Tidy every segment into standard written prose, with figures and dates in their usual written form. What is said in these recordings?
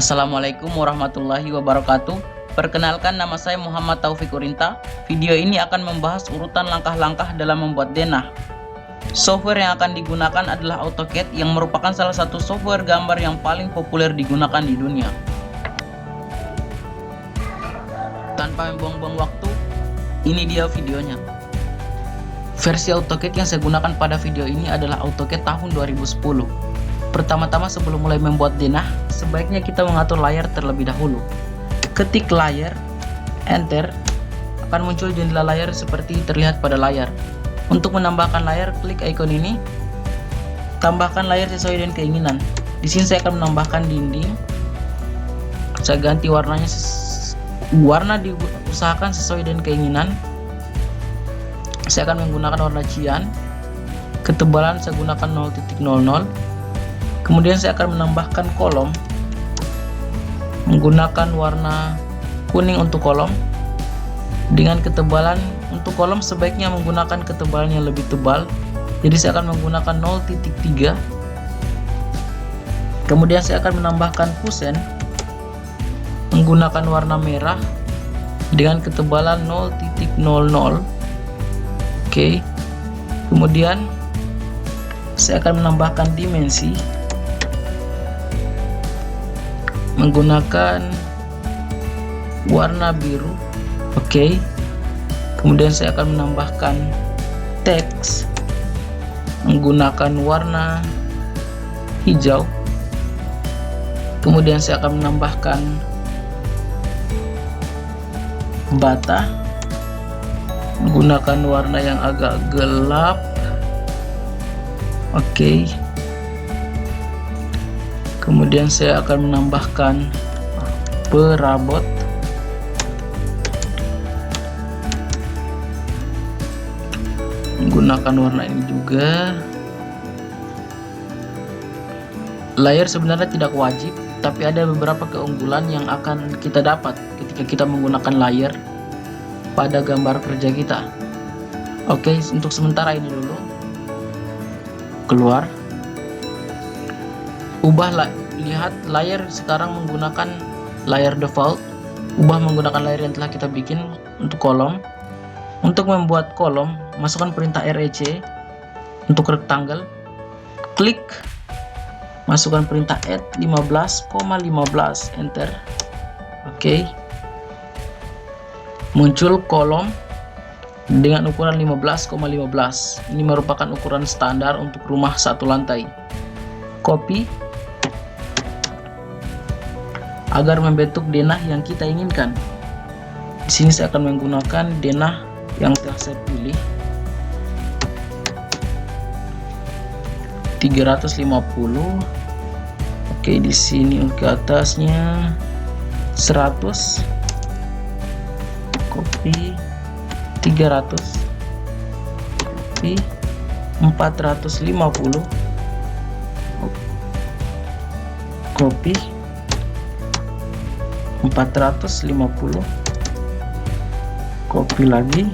Assalamualaikum warahmatullahi wabarakatuh. Perkenalkan, nama saya Muhammad Taufik Urinta. Video ini akan membahas urutan langkah-langkah dalam membuat denah. Software yang akan digunakan adalah AutoCAD yang merupakan salah satu software gambar yang paling populer digunakan di dunia. Tanpa membuang-buang waktu, ini dia videonya. Versi AutoCAD yang saya gunakan pada video ini adalah AutoCAD tahun 2010. Pertama-tama sebelum mulai membuat denah, sebaiknya kita mengatur layar terlebih dahulu. Ketik layar, enter, akan muncul jendela layar seperti terlihat pada layar. Untuk menambahkan layar, klik ikon ini. Tambahkan layar sesuai dengan keinginan. Di sini saya akan menambahkan dinding. Saya ganti warnanya, warna diusahakan sesuai dengan keinginan. Saya akan menggunakan warna cyan. Ketebalan saya gunakan 0.00. Kemudian saya akan menambahkan kolom menggunakan warna kuning untuk kolom. Dengan ketebalan untuk kolom sebaiknya menggunakan ketebalan yang lebih tebal, jadi saya akan menggunakan 0.3. Kemudian saya akan menambahkan kusen menggunakan warna merah dengan ketebalan 0.00. Oke. Kemudian saya akan menambahkan dimensi menggunakan warna biru. Oke. Kemudian saya akan menambahkan teks menggunakan warna hijau. Kemudian saya akan menambahkan bata menggunakan warna yang agak gelap. Oke. Kemudian saya akan menambahkan perabot menggunakan warna ini juga. Layar sebenarnya tidak wajib, tapi ada beberapa keunggulan yang akan kita dapat ketika kita menggunakan layar pada gambar kerja kita. Oke, untuk sementara ini dulu. Keluar. Lihat layar sekarang menggunakan layar default. Ubah menggunakan layar yang telah kita bikin untuk kolom. Untuk membuat kolom, masukkan perintah REC. Untuk rectangle, klik, masukkan perintah add 15,15, enter. Oke. Muncul kolom dengan ukuran 15,15. Ini merupakan ukuran standar untuk rumah satu lantai. Copy agar membentuk denah yang kita inginkan. Di sini saya akan menggunakan denah yang telah saya pilih, 350. Oke, di sini ke atasnya 100. Copy 300. Copy 450. Copy 450. Copy lagi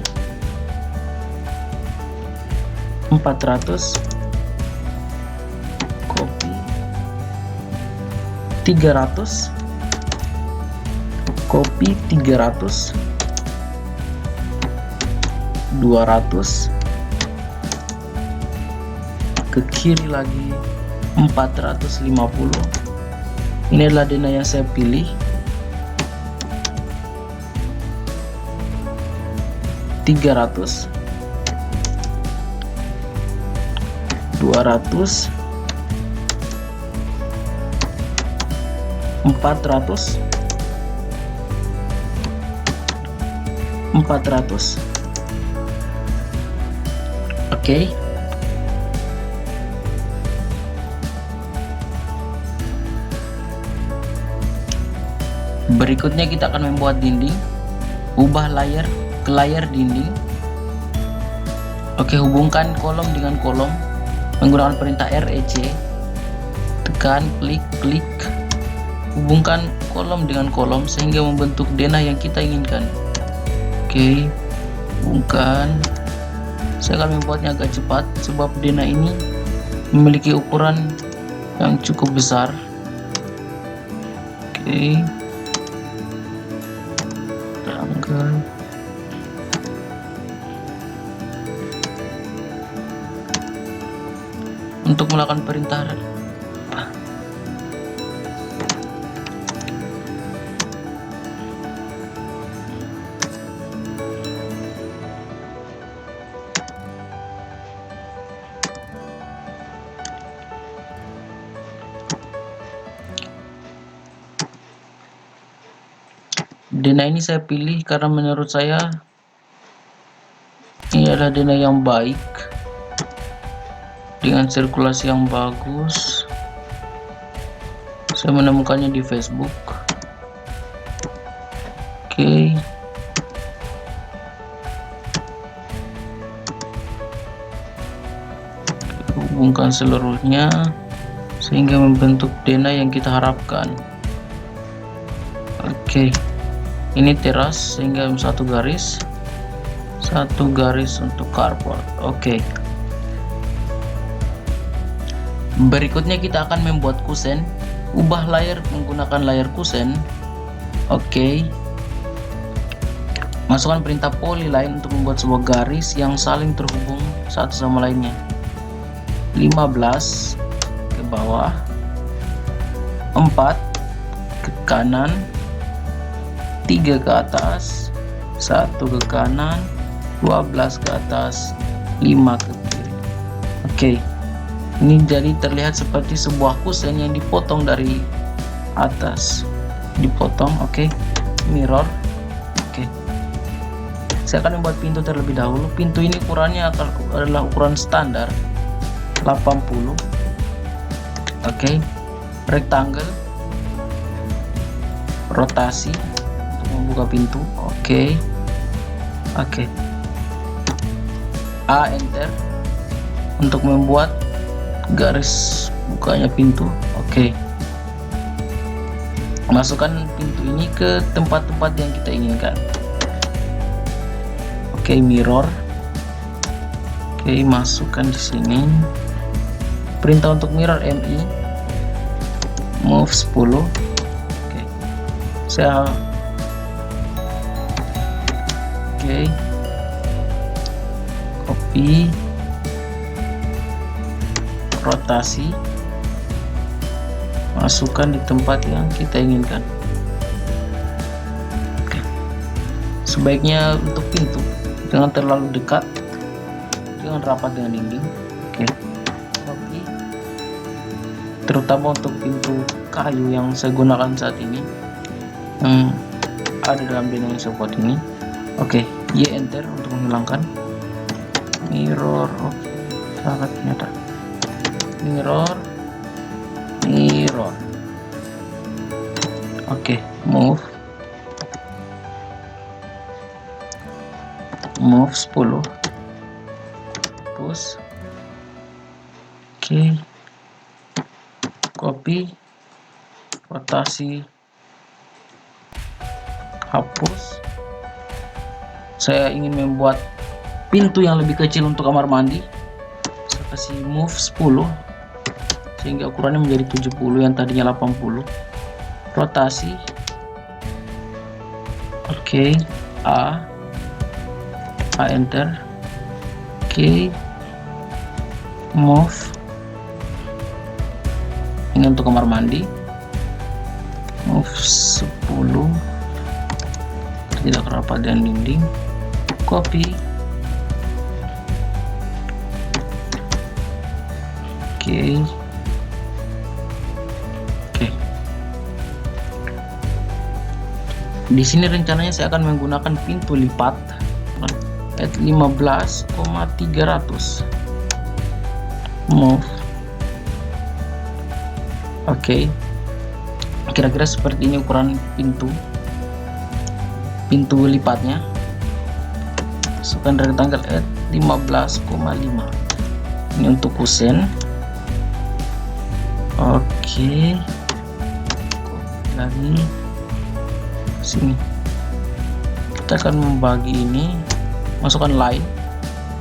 400. Copy 300. Copy 300. 200. Ke kiri lagi 450. Ini adalah denah yang saya pilih. 300, 200, 400, 400. Oke. Berikutnya kita akan membuat dinding. Ubah layar ke layar dinding. Oke, hubungkan kolom dengan kolom menggunakan perintah REC. Tekan, klik, hubungkan kolom dengan kolom sehingga membentuk denah yang kita inginkan. Oke, hubungkan. Saya akan membuatnya agak cepat sebab denah ini memiliki ukuran yang cukup besar. Oke. Oke. Tanggal. Untuk melakukan perintah dena ini saya pilih karena menurut saya ini adalah dena yang baik dengan sirkulasi yang bagus. Saya menemukannya di Facebook. Oke. Hubungkan seluruhnya sehingga membentuk dena yang kita harapkan. Oke. Ini teras sehingga satu garis untuk carport. Oke. Berikutnya kita akan membuat kusen. Ubah layar menggunakan layar kusen. Oke. Masukkan perintah polyline untuk membuat sebuah garis yang saling terhubung satu sama lainnya. 15 ke bawah, 4 ke kanan, 3 ke atas, 1 ke kanan, 12 ke atas, 5 ke kiri. Oke. Ini jadi terlihat seperti sebuah kusen yang dipotong dari atas. Dipotong, oke. Mirror. Oke. Saya akan membuat pintu terlebih dahulu. Pintu ini ukurannya adalah ukuran standar 80. Oke. Rectangle. Rotasi untuk membuka pintu. Oke. Oke. A, enter untuk membuat garis bukanya pintu. Oke. Masukkan pintu ini ke tempat-tempat yang kita inginkan. Oke, mirror. Oke, masukkan di sini. Perintah untuk mirror MI. Move 10. Oke. Saya copy, rotasi, masukkan di tempat yang kita inginkan. Oke. Sebaiknya untuk pintu jangan terlalu dekat, jangan rapat dengan dinding. Oke. Copy, terutama untuk pintu kayu yang saya gunakan saat ini, yang ada dalam dena yang saya buat ini. Oke. Y, enter untuk menghilangkan. Mirror. Oke. Sangat nyata. Mirror. Oke, move 10, push. Oke, copy, rotasi, hapus. Saya ingin membuat pintu yang lebih kecil untuk kamar mandi. Saya kasih move 10 sehingga ukurannya menjadi 70 yang tadinya 80. Rotasi. Oke. A, enter. Oke. Move. Ini untuk kamar mandi. Move 10. Tidak rapat dengan dinding. Copy. Oke. Di sini rencananya saya akan menggunakan pintu lipat at 15,300. Move. Oke. Kira-kira seperti ini ukuran pintu lipatnya. Masukkan rectangle at 15,5. Ini untuk kusen. Oke. Lagi sini kita akan membagi ini. Masukkan line,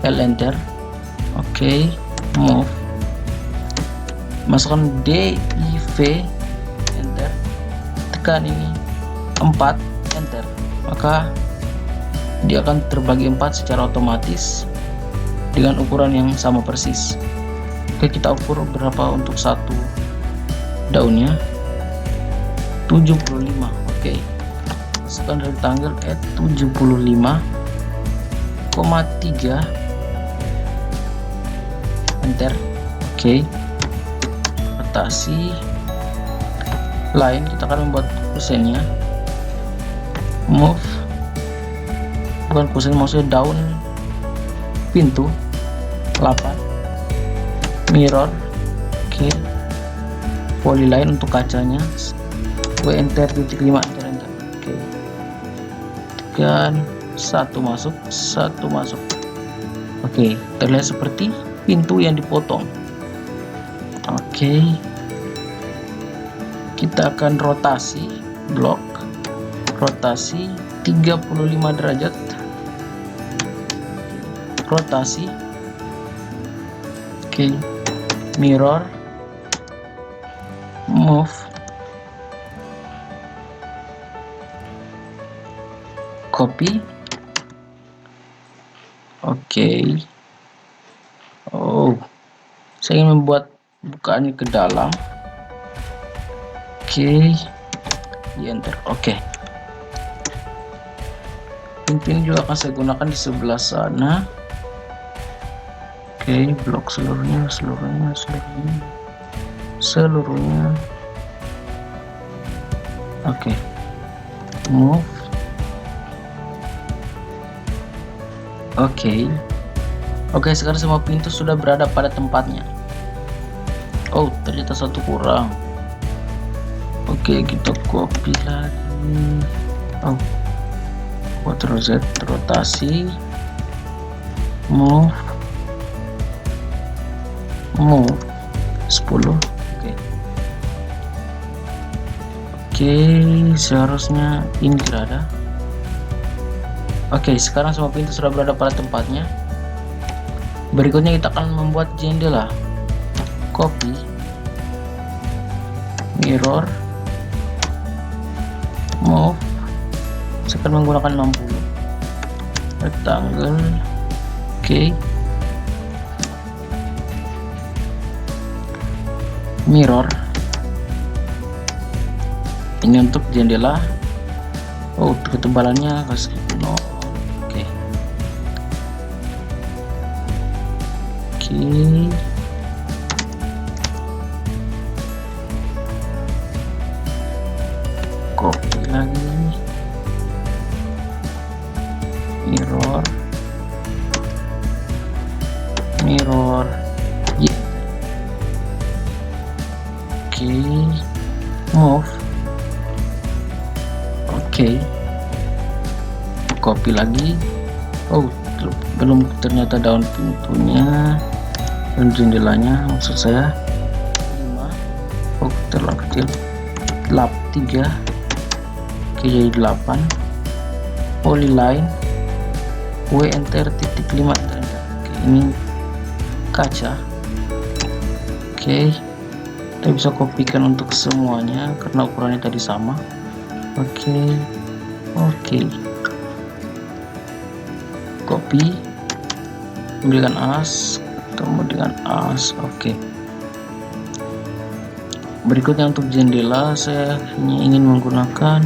L, enter. Oke. Move, masukkan D, I, V, enter. tekan ini 4 enter, maka dia akan terbagi 4 secara otomatis dengan ukuran yang sama persis. Oke, kita ukur berapa untuk satu daunnya, 75. Oke, masukkan rectangle at 75,3 enter. Oke, rotasi line, kita akan membuat kusennya, move, bukan kusen, maksudnya daun pintu 8, mirror. Oke, polyline untuk kacanya, enter, titik 5 enter. Oke, tekan satu masuk. Oke, terlihat seperti pintu yang dipotong. Oke, kita akan rotasi blok, rotasi 35 derajat, rotasi. Oke, mirror, move, copy. Oke, oh, saya ingin membuat bukaannya ke dalam. Oke, enter. Oke, pintu ini juga akan saya gunakan di sebelah sana. Oke, blok seluruhnya. Oke, move. Oke, sekarang semua pintu sudah berada pada tempatnya. Oh, ternyata satu kurang. Oke, kita copy lagi. Oh, Ctrl Z, rotasi, move 10. Oke, seharusnya ini berada. Oke, sekarang semua pintu sudah berada pada tempatnya. Berikutnya kita akan membuat jendela. Copy, mirror, move. Saya akan menggunakan 60, rectangle. Oke, mirror. Ini untuk jendela. Oh, ketebalannya kasih 0. Oke. Copy lagi, mirror, yeah. Oke, move. Oke, copy lagi. Oh, belum, ternyata daun pintunya dan jendelanya, maksud saya 5. Oh, terlalu kecil. 3. Oke, jadi 8. Polyline, enter, titik 5 enter. Oke, ini kaca. Oke, kita bisa kopikan untuk semuanya karena ukurannya tadi sama. Oke, copy, berikan as, ketemu dengan as. Oke, berikutnya untuk jendela, saya hanya ingin menggunakan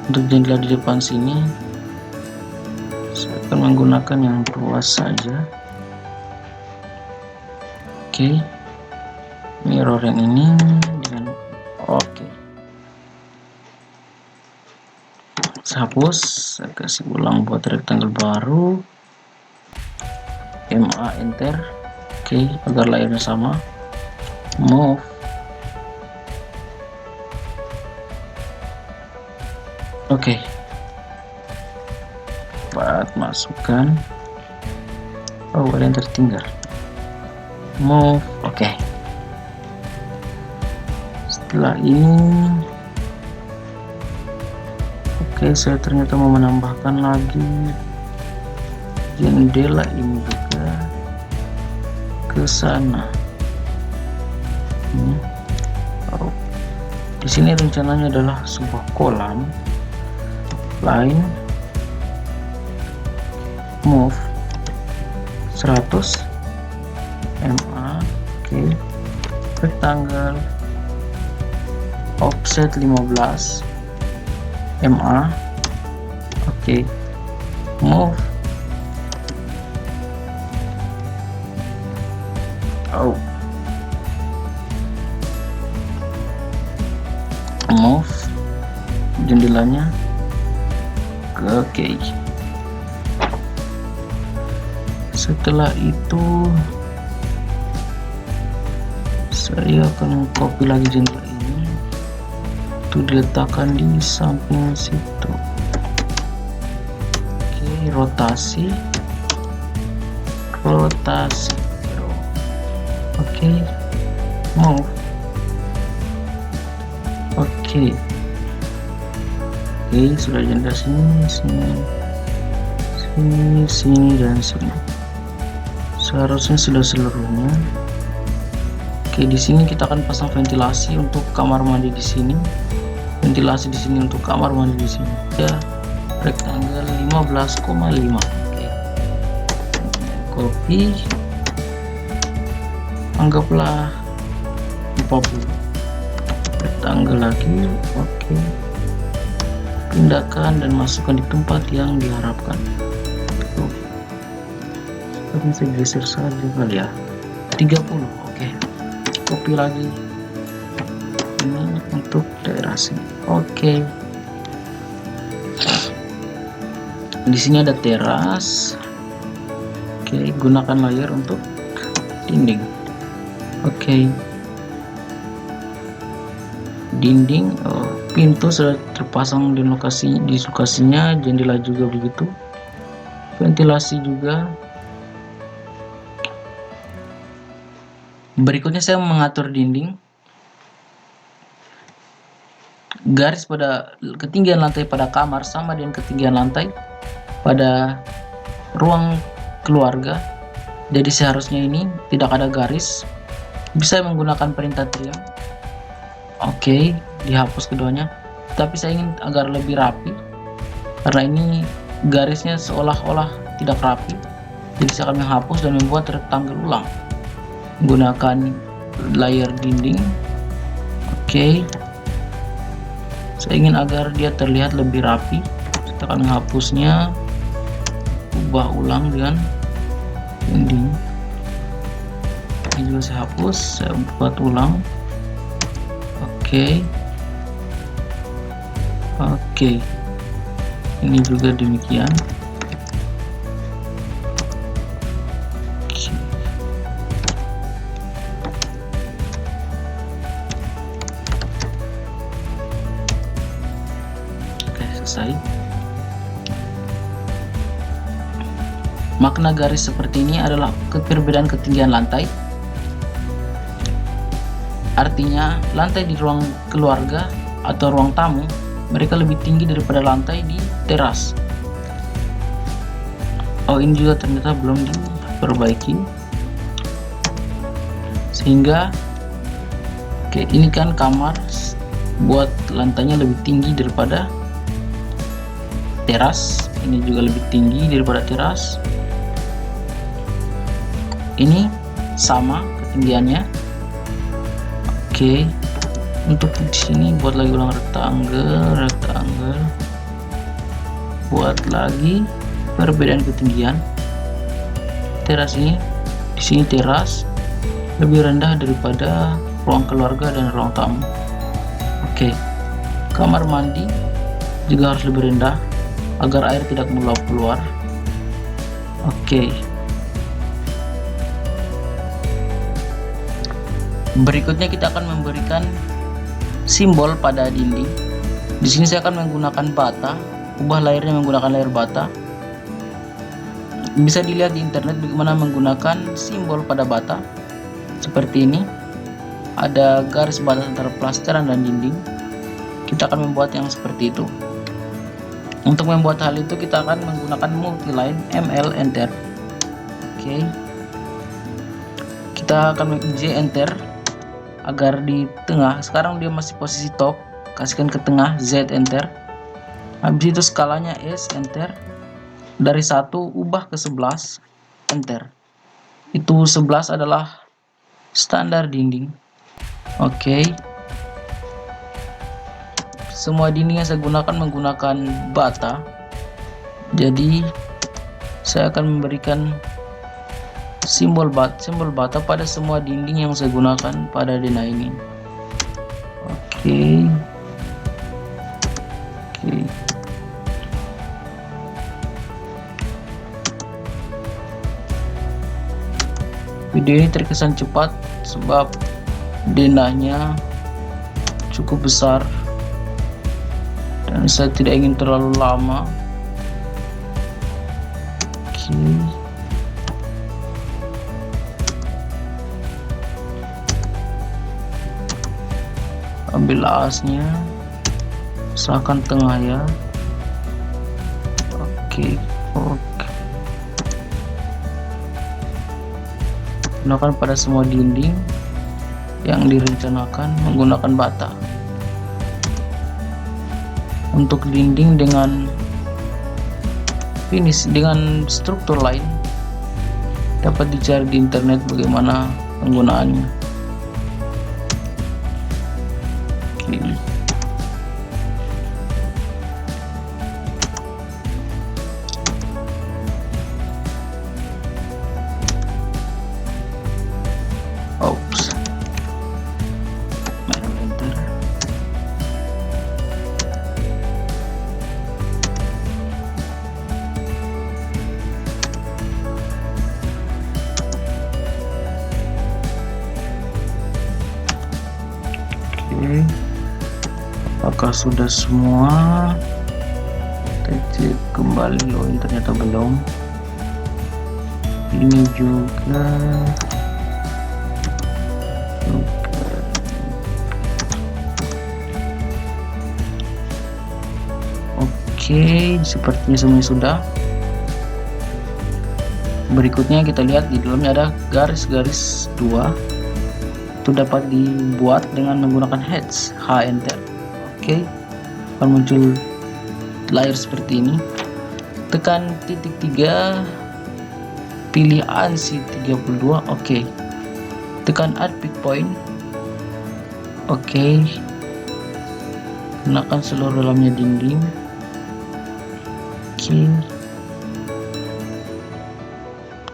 untuk jendela di depan sini. Saya akan menggunakan yang luas saja. Oke, mirror yang ini dengan hapus, saya kasih ulang buat rectangle baru, MA enter. Oke, agar layarnya sama, move. Oke, buat masukkan. Oh, ada yang tertinggal, move. Oke, setelah ini saya ternyata mau menambahkan lagi jendela ini juga ke sana. Di sini rencananya adalah sebuah kolam, line, move 100 MA, oke, rectangle, offset 15 MA, oke, move, move jendelanya ke oke. Setelah itu saya akan copy lagi jendela ini, itu diletakkan di samping situ. Oke, rotasi, oke, move, oke, sudah jendela sini dan sini. Seharusnya sudah seluruhnya. Oke, di sini kita akan pasang ventilasi untuk kamar mandi di sini. Ventilasi di sini untuk kamar mandi di sini. Ya, rectangle 15,5. Oke. Copy. Anggaplah 40. Rectangle lagi. Oke. Pindahkan dan masukkan di tempat yang diharapkan. Bisa geser saja kali ya. 30. Oke. Copy lagi ini untuk daerah sini. Oke. Di sini ada teras. Oke, gunakan layer untuk dinding. Oke. Dinding, pintu sudah terpasang di lokasinya, jendela juga begitu. Ventilasi juga. Berikutnya saya mengatur dinding. Garis pada ketinggian lantai pada kamar sama dengan ketinggian lantai pada ruang keluarga. Jadi seharusnya ini tidak ada garis. Bisa menggunakan perintah triang. Oke, dihapus keduanya. Tapi saya ingin agar lebih rapi, karena ini garisnya seolah-olah tidak rapi. Jadi saya akan menghapus dan membuat rectangle ulang. Gunakan layer dinding. Oke. Saya ingin agar dia terlihat lebih rapi. Saya akan menghapusnya, ubah ulang dengan dinding. Ini juga saya hapus, saya buat ulang. Oke. Oke. Ini juga demikian. Selesai. Makna garis seperti ini adalah perbedaan ketinggian lantai. Artinya lantai di ruang keluarga atau ruang tamu mereka lebih tinggi daripada lantai di teras. Oh, ini juga ternyata belum diperbaiki, sehingga oke, ini kan kamar, buat lantainya lebih tinggi daripada teras. Ini juga lebih tinggi daripada teras. Ini sama ketinggiannya. Oke. Untuk di sini buat lagi ulang rectangle. Buat lagi perbedaan ketinggian. Teras ini, di sini teras lebih rendah daripada ruang keluarga dan ruang tamu. Oke. Kamar mandi juga harus lebih rendah agar air tidak meluap keluar. Oke. Berikutnya kita akan memberikan simbol pada dinding. Di sini saya akan menggunakan bata, ubah layarnya menggunakan layar bata. Bisa dilihat di internet bagaimana menggunakan simbol pada bata. Seperti ini. Ada garis batas antara plasteran dan dinding. Kita akan membuat yang seperti itu. Untuk membuat hal itu kita akan menggunakan multiline ML enter. Oke. Kita akan J enter. agar di tengah. Sekarang dia masih posisi top, kasihkan ke tengah, Z enter. Habis itu skalanya S enter. Dari 1 ubah ke 11 enter. Itu 11 adalah standar dinding. Oke. Semua dinding yang saya gunakan menggunakan bata. Jadi saya akan memberikan simbol bata pada semua dinding yang saya gunakan pada denah ini. Oke. Video ini terkesan cepat sebab denahnya cukup besar dan saya tidak ingin terlalu lama. Oke. Ambil asnya, usahakan tengah ya. Oke. Gunakan pada semua dinding yang direncanakan menggunakan bata. Untuk dinding dengan finish dengan struktur lain dapat dicari di internet bagaimana penggunaannya. Oke. Oops. Enter. Oke. Apakah sudah semua? Kita cek kembali loh, ternyata belum. Ini juga. Oke, sepertinya semuanya sudah. Berikutnya kita lihat di dalamnya ada garis-garis 2. Itu dapat dibuat dengan menggunakan H enter. Oke, akan muncul layar seperti ini. Tekan titik 3, pilih ANSI 32. Oke. Tekan add pick point. Oke. Gunakan seluruh dalamnya dinding. Oke.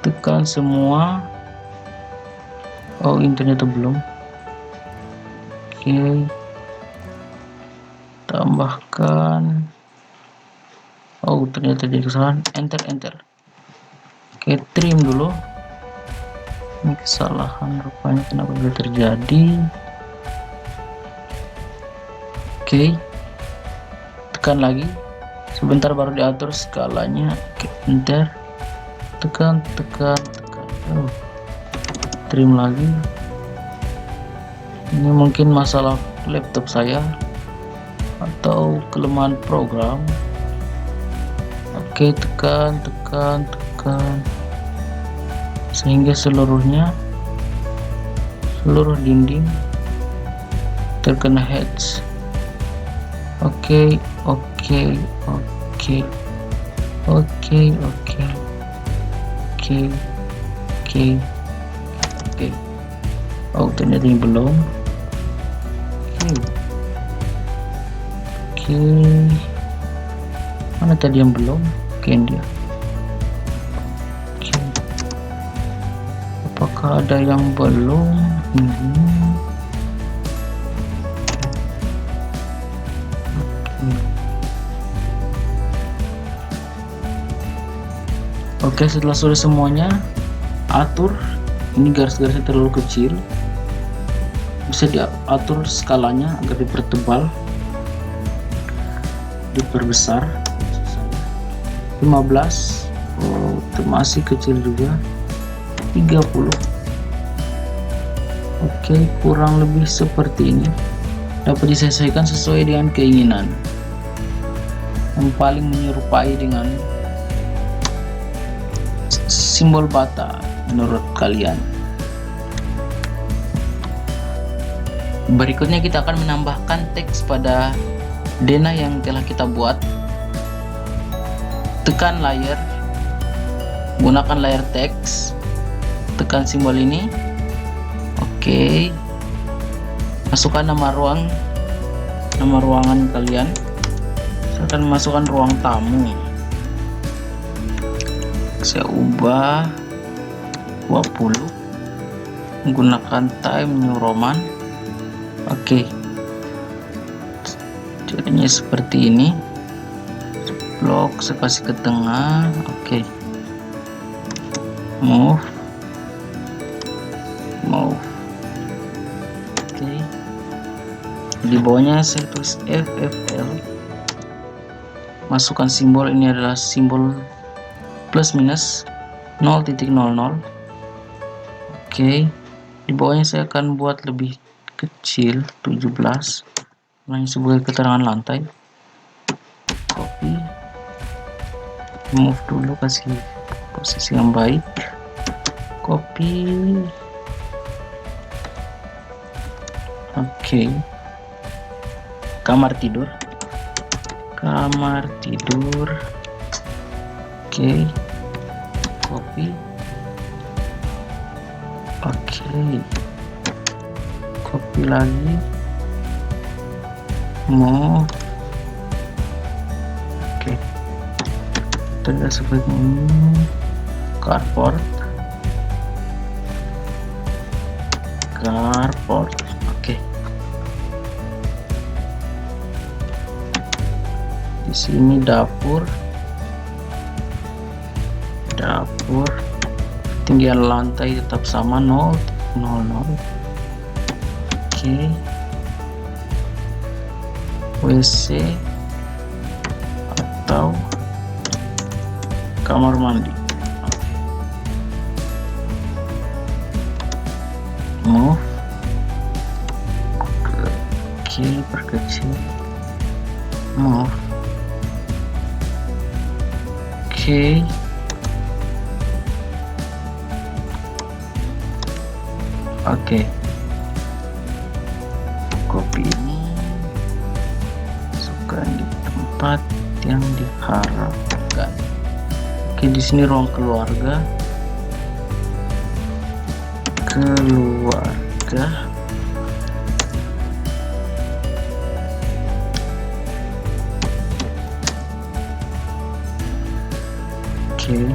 Tekan semua. Oh, ini ternyata belum. Oke. Tambahkan. Oh, ternyata jadi kesalahan. Enter. Oke, trim dulu. Ini kesalahan rupanya, kenapa bisa terjadi. Oke. Tekan lagi. Sebentar baru diatur skalanya. Oke, enter. Tekan. Oh. Trim lagi. Ini mungkin masalah laptop saya atau kelemahan program. Oke, tekan sehingga seluruh dinding terkena heads. Oke. Oh, ternyata ini belum. Oke. Mana tadi yang belum? Oke, dia. Oke. Apakah ada yang belum? Oke, setelah sudah semuanya, atur. Ini garis-garisnya terlalu kecil, bisa diatur skalanya agar dipertebal, diperbesar 15. Oh, itu masih kecil juga. 30. Oke, kurang lebih seperti ini. Dapat disesuaikan sesuai dengan keinginan. Yang paling menyerupai dengan simbol bata menurut kalian. Berikutnya kita akan menambahkan teks pada denah yang telah kita buat. Tekan layer, gunakan layer teks, tekan simbol ini. Oke. Masukkan nama ruangan kalian. Saya akan masukkan ruang tamu. Saya ubah 20, menggunakan Time New Roman. Oke, jadinya seperti ini. Blok saya kasih ke tengah. Oke, move. Oke, di bawahnya saya tulis FFL. Masukkan simbol, ini adalah simbol plus minus 0.00. Oke, di bawahnya saya akan buat lebih kecil 17, hanya sebagai keterangan lantai. Copy, move dulu, kasih posisi yang baik. Copy. Oke, kamar tidur. Oke, copy. Oke, copy lagi, move. Oke, tidak seperti ini. Carport. Oke, di sini dapur. Ketinggian lantai tetap sama 0.00. Oke, WC atau kamar mandi. Move. Oke, perkecil. Move. Oke. Oke, copy ini, masukkan di tempat yang diharapkan. Oke, di sini ruang keluarga. Oke,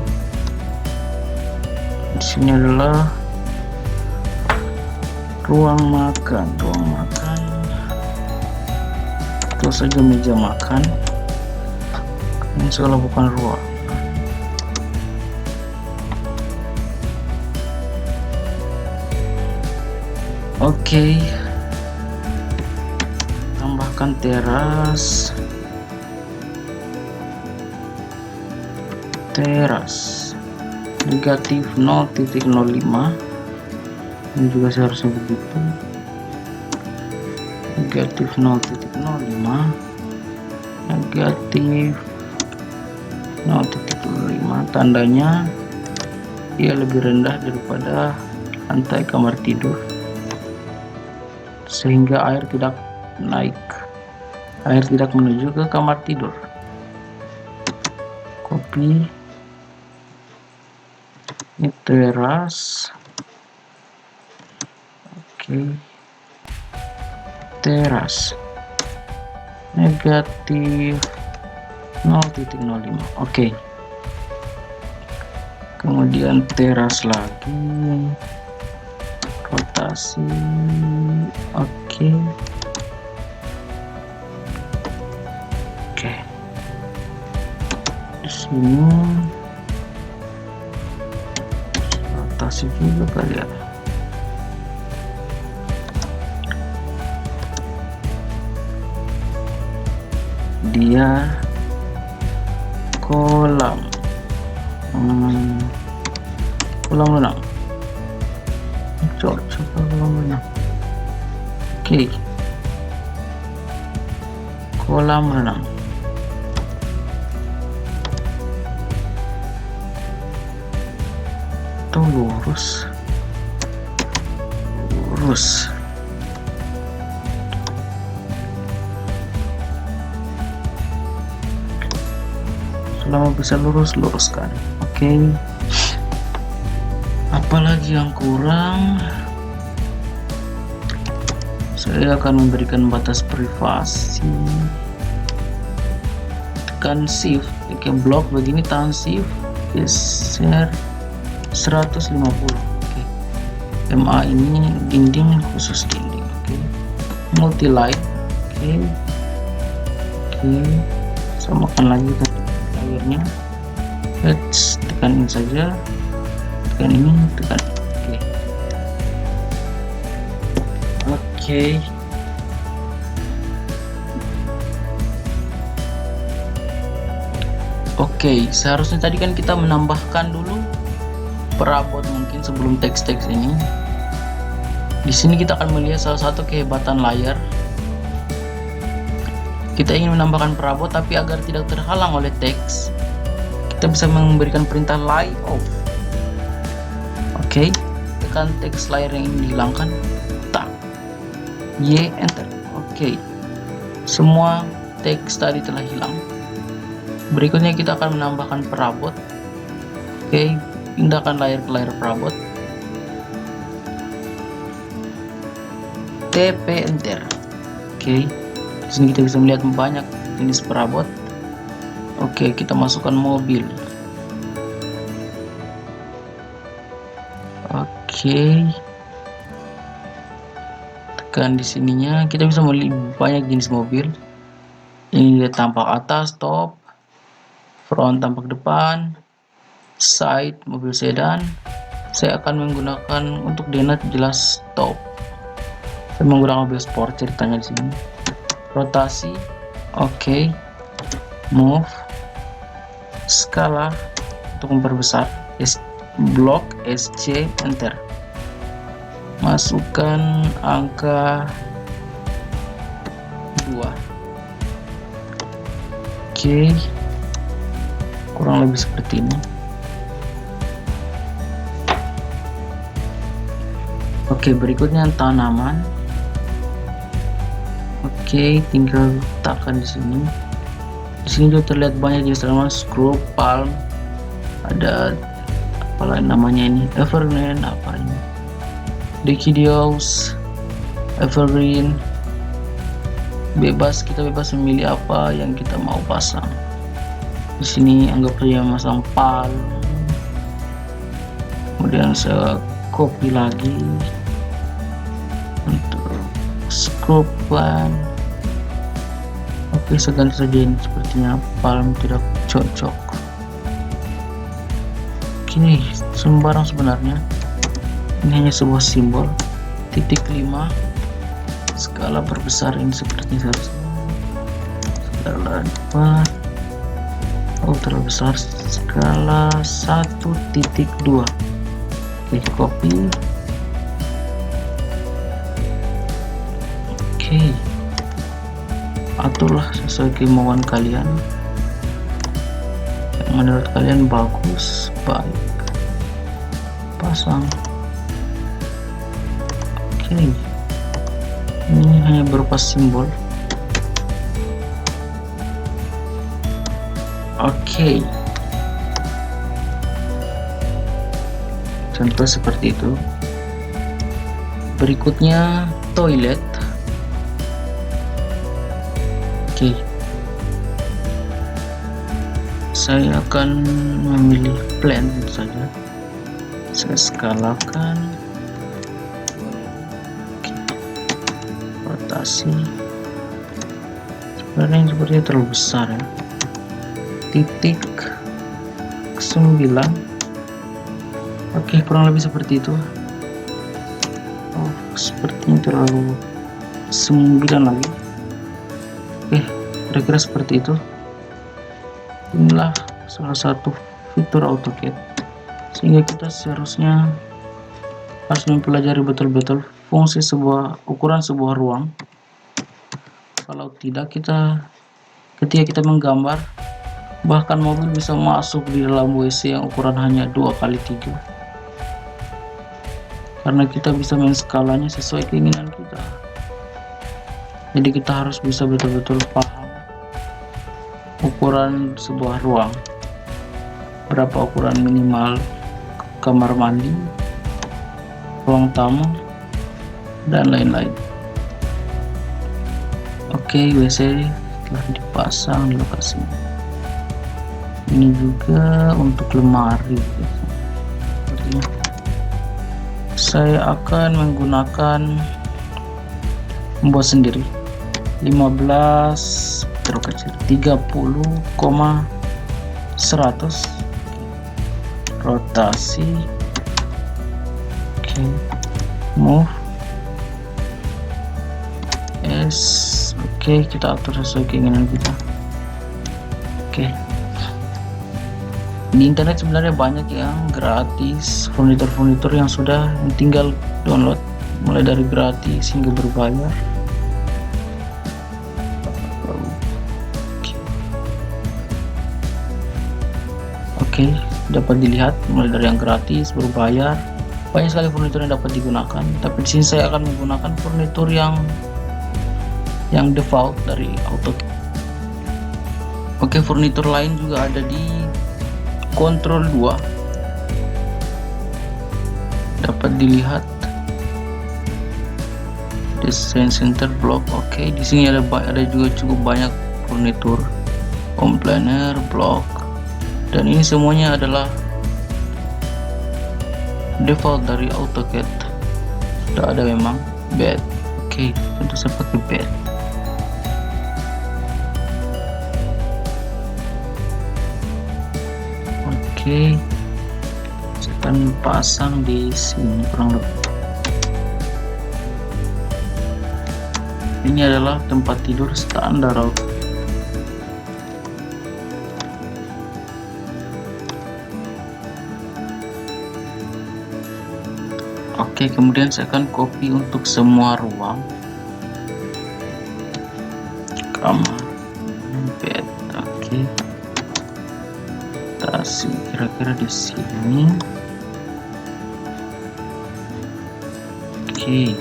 di sini adalah ruang makan. Itu saja meja makan. Ini segala bukan ruang. Oke, tambahkan teras. Negatif 0.05. Ini juga seharusnya begitu. Negatif 0.05. Negatif 0.05. Tandanya dia lebih rendah daripada lantai kamar tidur, sehingga air tidak menuju ke kamar tidur. Copy. Ini teras. Oke, teras negatif 0.05. Oke, kemudian teras lagi, rotasi. Oke, di sini rotasi juga kali ya. Dia kolam renang. Coba kolam renang. Oke, kolam renang. Atau lurus. selama bisa luruskan. Oke. Apalagi yang kurang? Saya akan memberikan batas privasi. Tekan shift, oke, blok begini, tahan shift, geser 150. Oke. MA ini dinding, khusus dinding. Oke. Multi line. Oke. Samakan lagi layarnya. Let's tekanin saja, tekan ini, tekan. Oke. Oke, seharusnya tadi kan kita menambahkan dulu perabot mungkin sebelum teks-teks ini. Di sini kita akan melihat salah satu kehebatan layar. Kita ingin menambahkan perabot tapi agar tidak terhalang oleh teks, kita bisa memberikan perintah lie off. Oke, tekan teks layar yang ini dihilangkan. Y, enter. Oke. Semua teks tadi telah hilang. Berikutnya kita akan menambahkan perabot. Oke, pindahkan layar ke layar perabot. TP, enter. Oke. Di sini kita bisa melihat banyak jenis perabot. Oke, kita masukkan mobil. Oke. Tekan di sininya, kita bisa melihat banyak jenis mobil. Ini dia tampak atas, top, front tampak depan, side mobil sedan. Saya akan menggunakan untuk denat jelas top. Saya menggunakan mobil sport ceritanya di sini. Rotasi, oke. Move, skala untuk memperbesar, blok SC, enter. Masukkan angka 2. Oke, kurang lebih seperti ini. Oke, berikutnya tanaman. Oke, tinggal letakkan di sini. Di sini juga terlihat banyak jenis tanaman, scrub, palm, ada apa namanya ini, evergreen, apa ini, deciduous, evergreen. Bebas, kita bebas memilih apa yang kita mau pasang. Di sini anggap saja masang palm. Kemudian saya copy lagi untuk scrub plant. Oke, saya ganti saja ini, sepertinya palm tidak cocok. Oke, sembarang sebenarnya. Ini hanya sebuah simbol. Titik 5, skala perbesar ini seperti seharusnya. Skala 4, terlalu besar. Skala 1.2. Oke, copy. Oke, aturlah sesuai kemauan kalian yang menurut kalian bagus, baik. Pasang. Oke, ini hanya berupa simbol. Oke, contoh seperti itu. Berikutnya toilet. Oke, saya akan memilih plan saja. Saya skalakan. Oke. Rotasi. Sebenarnya sepertinya terlalu besar ya. Titik 9. Oke, kurang lebih seperti itu. Oh, sepertinya terlalu 9 lagi. Oke, kira-kira seperti itu. Inilah salah satu fitur AutoCAD, sehingga kita seharusnya harus mempelajari betul-betul fungsi ukuran sebuah ruang. Kalau tidak, ketika kita menggambar, bahkan mobil bisa masuk di dalam WC yang ukuran hanya 2x3, karena kita bisa main skalanya sesuai keinginan kita. Jadi kita harus bisa betul-betul paham ukuran sebuah ruang. berapa ukuran minimal kamar mandi, ruang tamu, dan lain-lain. Oke, WC telah dipasang di lokasi. Ini juga untuk lemari. Sepertinya saya akan menggunakan membuat sendiri 15 terlalu kecil 30,100 rotasi. Oke, move S. Oke, kita atur sesuai keinginan kita. Oke, di internet sebenarnya banyak yang gratis, furnitur yang sudah tinggal download, mulai dari gratis hingga berbayar. Oke, dapat dilihat mulai dari yang gratis, berbayar, banyak sekali furnitur yang dapat digunakan. Tapi di sini saya akan menggunakan furnitur yang default dari AutoCAD. Oke, furnitur lain juga ada di Control 2. Dapat dilihat desain center block. Oke, di sini ada juga cukup banyak furnitur, home planner, block, dan ini semuanya adalah default dari AutoCAD. Sudah ada memang bed. Oke, tentu saya pakai bed. Oke, saya akan pasang di sini kurang lebih. Ini adalah tempat tidur standar. Oke, kemudian saya akan copy untuk semua ruang. Kamar, bed. Oke, kasih kira-kira di sini. Oke,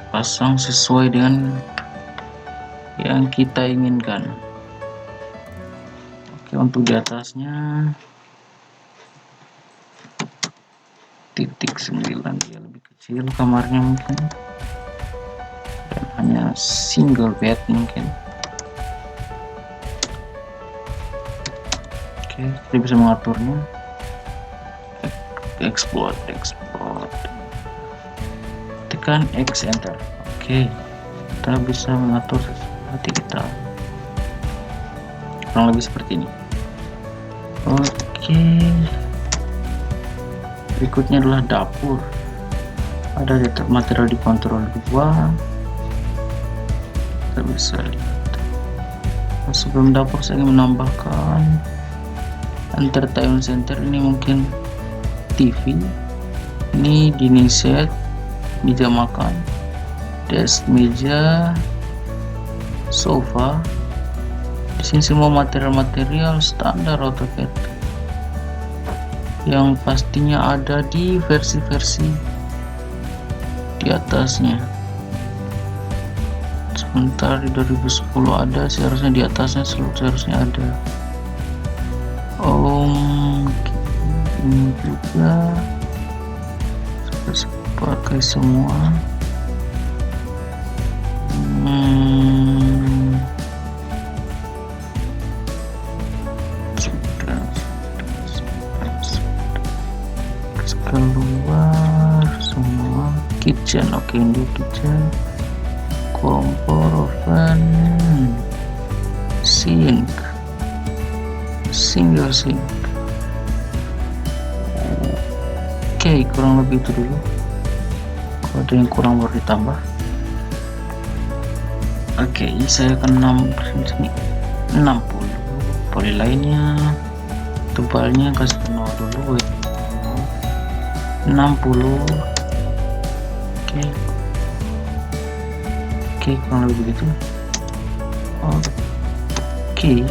pasang sesuai dengan yang kita inginkan. Oke, untuk di atasnya titik 9, dia lebih kecil kamarnya mungkin, dan hanya single bed mungkin. Oke, kita bisa mengaturnya. Export, tekan X, enter. Oke, kita bisa mengatur seperti kita, kurang lebih seperti ini. Oke, berikutnya adalah dapur. Ada material di Control 2. Kita bisa lihat. Sebelum dapur saya ingin menambahkan entertainment center. Ini mungkin TV, ini dining set, meja makan, desk, meja, sofa. Di sini semua material-material standar AutoCAD yang pastinya ada di versi-versi di atasnya. Sementara di 2010 ada, seharusnya di atasnya seharusnya ada. Ini juga sudah pakai semua. Keluar semua. Kitchen, oke, ini kitchen, kompor, oven, sink, single sink. Oke, kurang lebih itu dulu. Kalau ada yang kurang baru ditambah. Oke, saya akan 60 poli lainnya, tebalnya kasih 0 dulu, 60. Oke, kurang lebih begitu. Oke,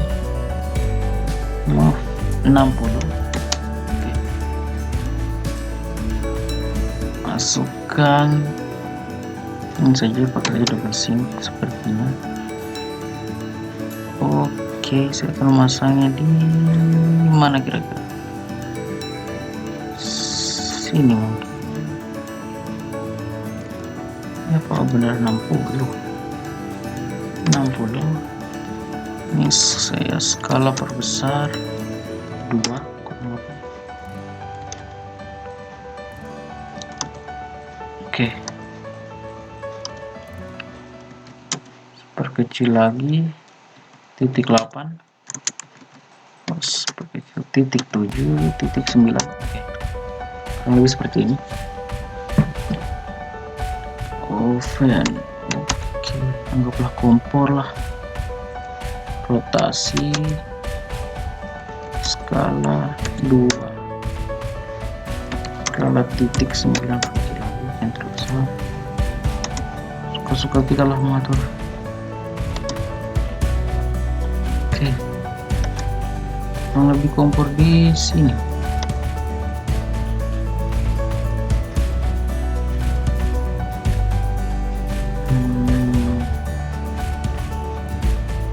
maaf, 60. Oke, masukkan ini saja, pakai double sink sepertinya. Oke, Oke, saya akan memasangnya di mana kira-kira? Sini mungkin. Ya, apa benar 60? Ini saya skala perbesar 2 kurang lebih. Oke, perkecil lagi titik 8, perkecil titik 7, titik 9. Oke, kurang lebih seperti ini. Oven, oke, anggaplah kompor lah. Rotasi skala 2, skala titik 9, perkecil lagi yang terbesar. Suka-suka kita lah mengatur. Oke, kurang lebih kompor di sini.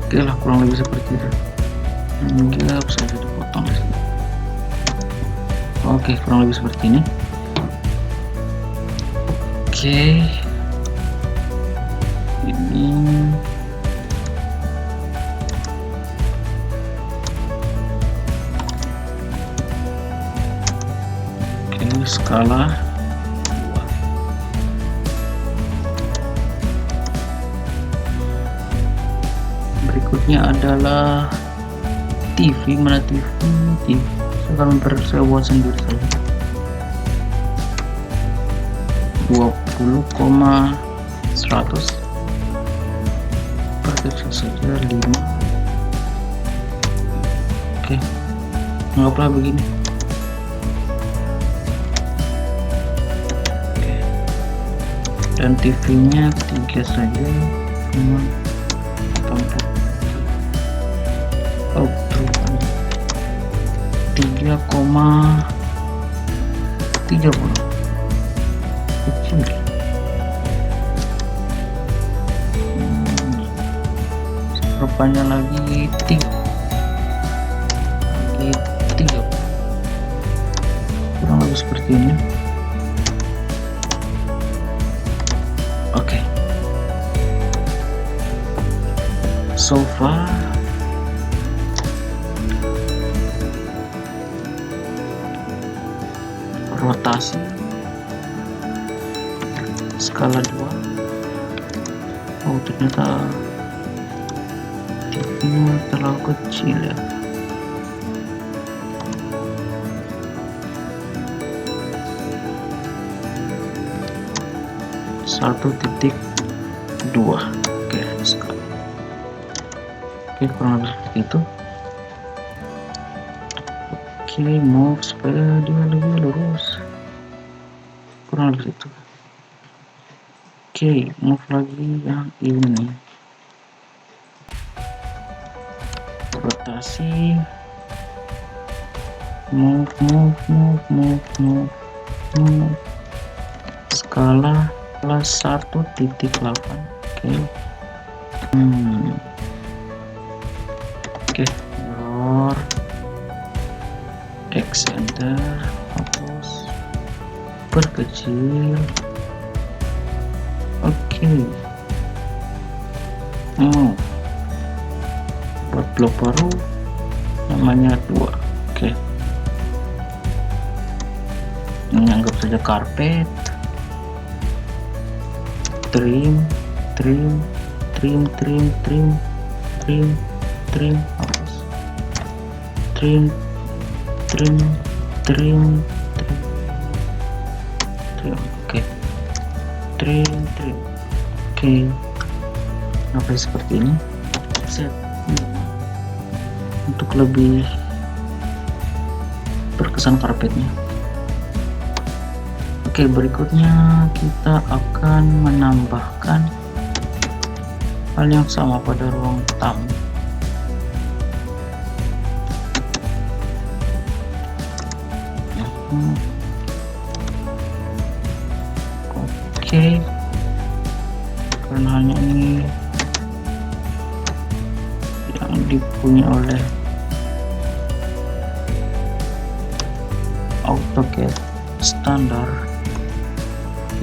Oke lah, kurang lebih seperti itu. Hingga bisa dipotong di sini. Oke, kurang lebih seperti ini. Oke, ini skala 2. Berikutnya adalah TV. Mana TV? Sekarang saya buat sendiri saja. 20,100, perkecil saja 5. Oke, anggaplah begini. Dan TV-nya 3 saja, cuma tampak 3,30 kecil. Seperpannya lagi 3, kurang lebih seperti ini. Oke, sofa rotasi skala 2. Oh, ternyata tipenya terlalu kecil ya. Satu titik 2. Oke, skala. Oke, kurang lebih seperti itu. Oke, move supaya dia lebih lurus, kurang lebih itu. Oke, move lagi yang ini, rotasi, move, skala 1.8. Oke, oke, error, X enter, hapus, perkecil. Oke, buat blok baru namanya 2. Oke, ini anggap saja karpet. Trim, hapus, trim, oke, trim, oke, apa seperti ini. Set untuk lebih berkesan karpetnya. Oke, berikutnya kita akan menambahkan hal yang sama pada ruang tamu. Oke, karena hanya ini yang dipunyai oleh AutoCAD standar,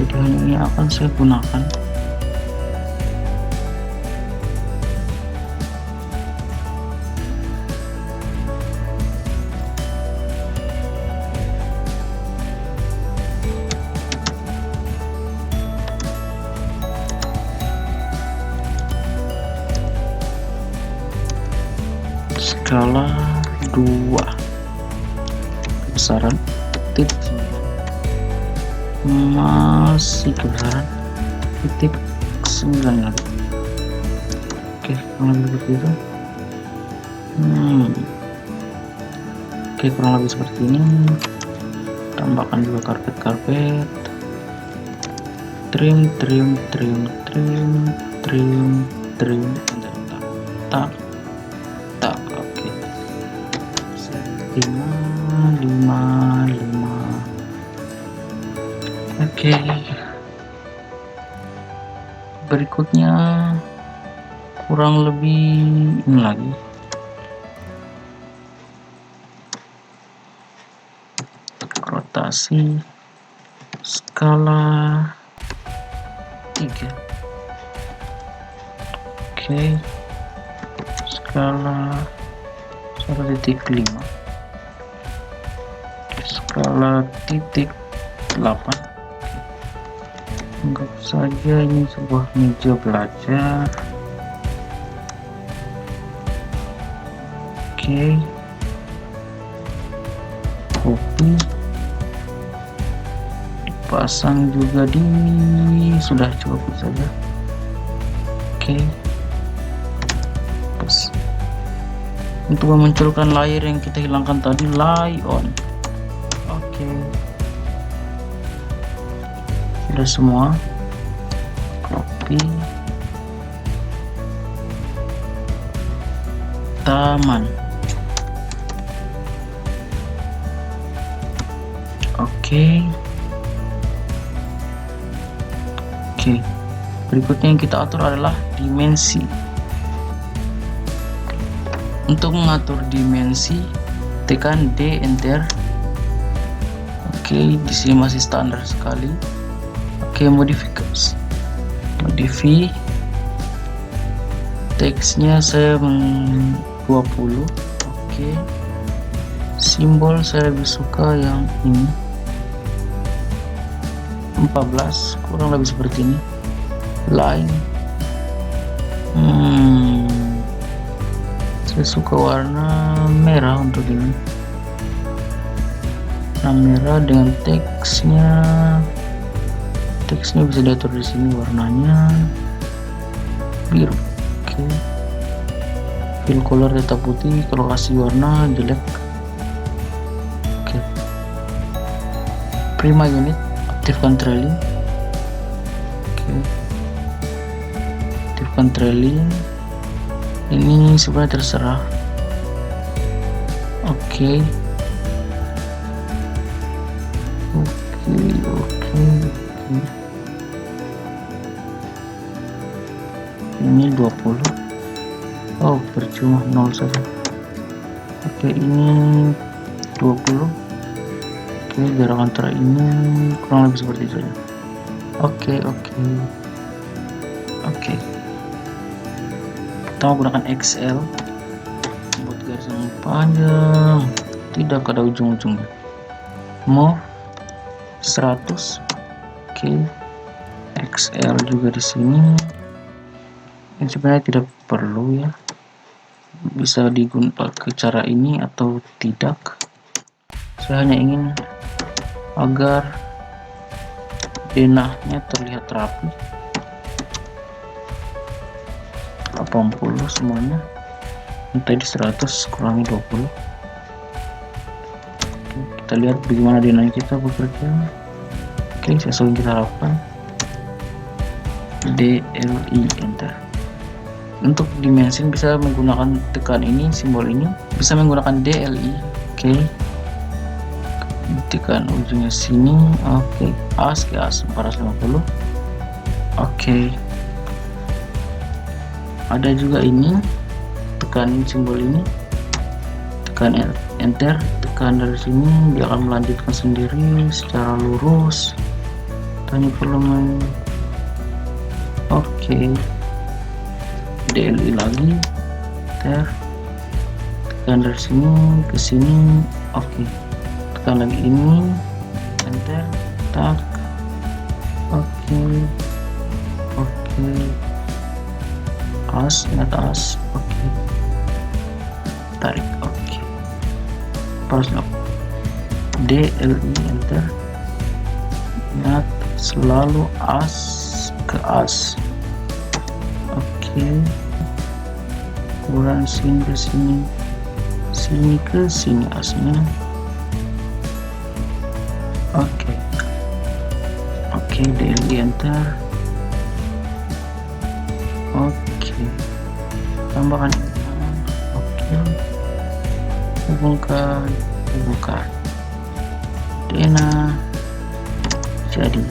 jadi hanya ini akan saya gunakan. Skala 2 kebesaran titik 9, masih kebesaran titik 9 lagi. Oke, kurang lebih seperti itu. Oke, kurang lebih seperti ini. Tambahkan juga karpet, trim, tak. Oke, 5. Oke, berikutnya kurang lebih ini lagi. Rotasi skala 3. Oke, skala 1.5, skala titik 8. Anggap saja ini sebuah meja belajar. Oke, copy, dipasang juga di, sudah cukup saja. Oke, pas. Untuk memunculkan layer yang kita hilangkan tadi, lie on. Oke, sudah semua. Copy, taman. Oke, berikutnya yang kita atur adalah dimensi. Untuk mengatur dimensi, tekan D, enter. Oke, di sini masih standar sekali. Oke, modifikasi, teksnya saya 20. Oke, simbol saya lebih suka yang ini 14, kurang lebih seperti ini. Line, saya suka warna merah untuk ini. Warna merah dengan teksnya bisa diatur di sini, warnanya biru. Oke, fill color tetap putih, kalau kasih warna jelek. Oke, prima unit, aktifkan trailing. Oke, aktifkan trailing. Ini sebenarnya terserah. Oke, ini 20. Oh, percuma, 0 saja. Oke, ini 20. Oke, jarak antara ini kurang lebih seperti itu saja. Oke, kita menggunakan XL buat garis yang panjang, tidak ada ujung-ujungnya. Move 100. Oke, XL juga di sini. Ini sebenarnya tidak perlu ya, bisa digunakan ke cara ini atau tidak. Saya hanya ingin agar denahnya terlihat rapi. 80 semuanya, tadi 100 kurangi 20. Oke, kita lihat bagaimana denah kita bekerja. Oke, sesuai yang kita harapkan. DLI, enter. Untuk dimensi bisa menggunakan tekan ini, simbol ini, bisa menggunakan DLI. Oke, tekan ujungnya sini. Oke, ASCII 450. Oke, ada juga ini tekan simbol ini, tekan enter, tekan dari sini, dia akan melanjutkan sendiri secara lurus. Tanya perlu oke. DLI lagi, enter, tekan dari sini ke sini, oke. Tekan lagi ini, enter, tak, oke. As, ingat as, oke. Tarik, oke. Pas lock. DLI, enter. Ingat selalu as ke as, oke. Kurang sini ke sini, sini ke sini asnya, oke. DLI, enter, oke. Tambahkan, oke. Hubungkan Dena, jadi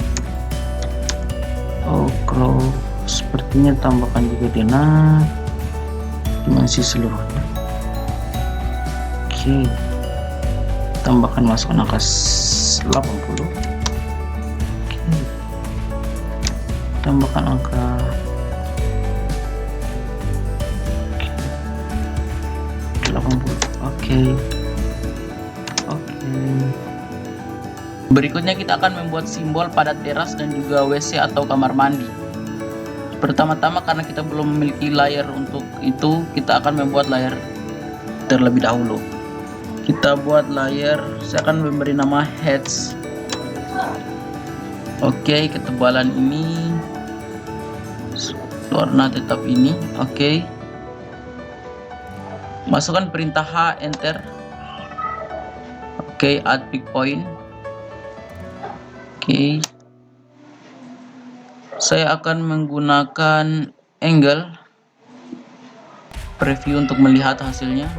kalau sepertinya tambahkan juga Dena dimensi seluruhnya, oke. Tambahkan, masukkan angka 80, oke. Tambahkan angka 80, oke. Berikutnya kita akan membuat simbol pada teras dan juga WC atau kamar mandi. Pertama-tama karena kita belum memiliki layer untuk itu, kita akan membuat layer terlebih dahulu. Kita buat layer, saya akan memberi nama heads. Oke, ketebalan ini, warna tetap ini, oke. Masukkan perintah H, enter. Oke, add pick point. Oke. Saya akan menggunakan angle preview untuk melihat hasilnya.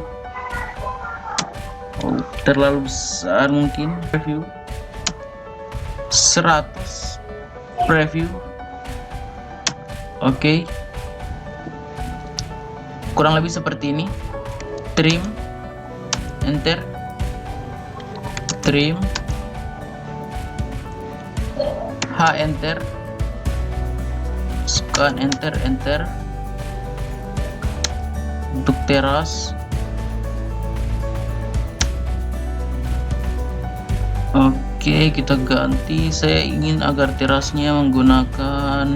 Oh, terlalu besar mungkin. Preview 100 preview, oke. Kurang lebih seperti ini. Trim, enter, trim, H, enter, scan, enter. Untuk teras, oke, kita ganti. Saya ingin agar terasnya menggunakan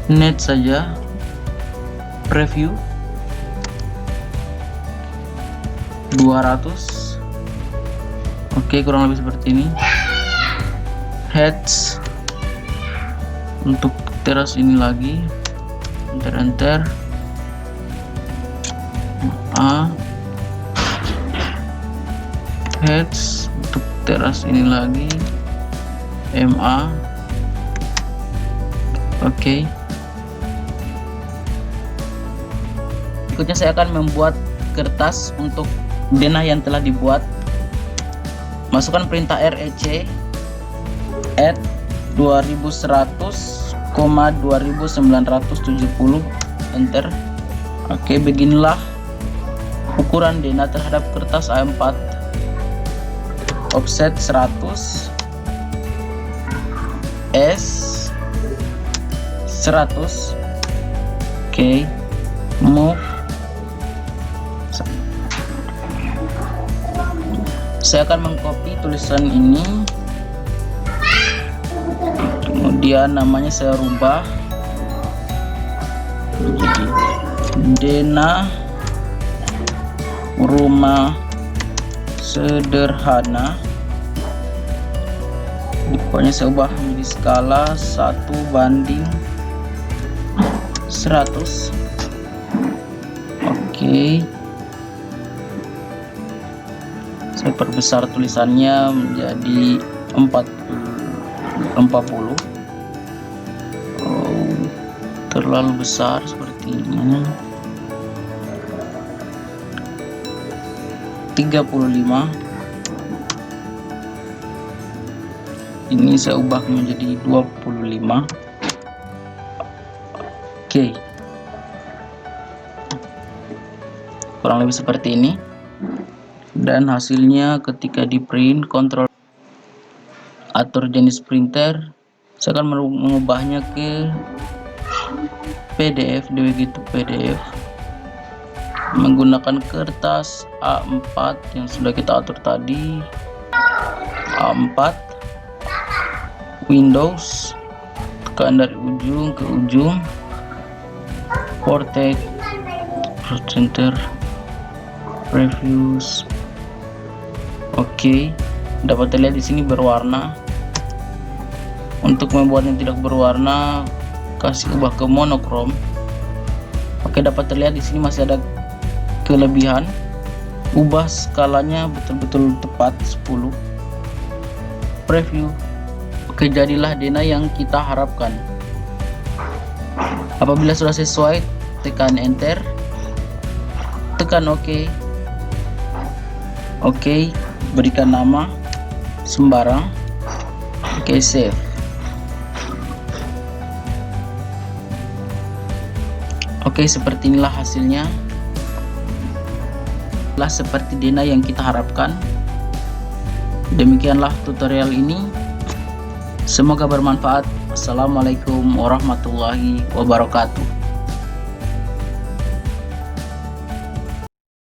net saja. Preview 200, oke. Kurang lebih seperti ini. Heads untuk teras ini lagi, enter, A. Heads untuk teras ini lagi, MA, oke. Berikutnya saya akan membuat kertas untuk denah yang telah dibuat. Masukkan perintah REC, add 2100,2970, enter. Oke, beginilah ukuran denah terhadap kertas A4, offset 100, S 100, oke. Move, saya akan mengcopy tulisan ini, kemudian namanya saya rubah jadi Dena Rumah Sederhana. Pokoknya saya ubah menjadi skala 1:100, oke. Saya perbesar tulisannya menjadi 40. Oh, terlalu besar sepertinya. 35. Ini saya ubah menjadi 25. Oke. kurang lebih seperti ini. Dan hasilnya ketika di print, kontrol atur jenis printer, saya akan mengubahnya ke PDF, begitu PDF menggunakan kertas A4 yang sudah kita atur tadi. A4 Windows, tekan dari ujung ke ujung, Protect, Center, Previews. Oke, dapat terlihat di sini berwarna. Untuk membuatnya tidak berwarna, kasih ubah ke monokrom. Oke, dapat terlihat di sini masih ada kelebihan. Ubah skalanya betul-betul tepat 10. Preview. Oke, jadilah denah yang kita harapkan. Apabila sudah sesuai, tekan enter, tekan OK. Oke, berikan nama sembarang. Oke, save. Oke, seperti inilah hasilnya. Seperti denah yang kita harapkan. Demikianlah tutorial ini. Semoga bermanfaat. Assalamualaikum warahmatullahi wabarakatuh.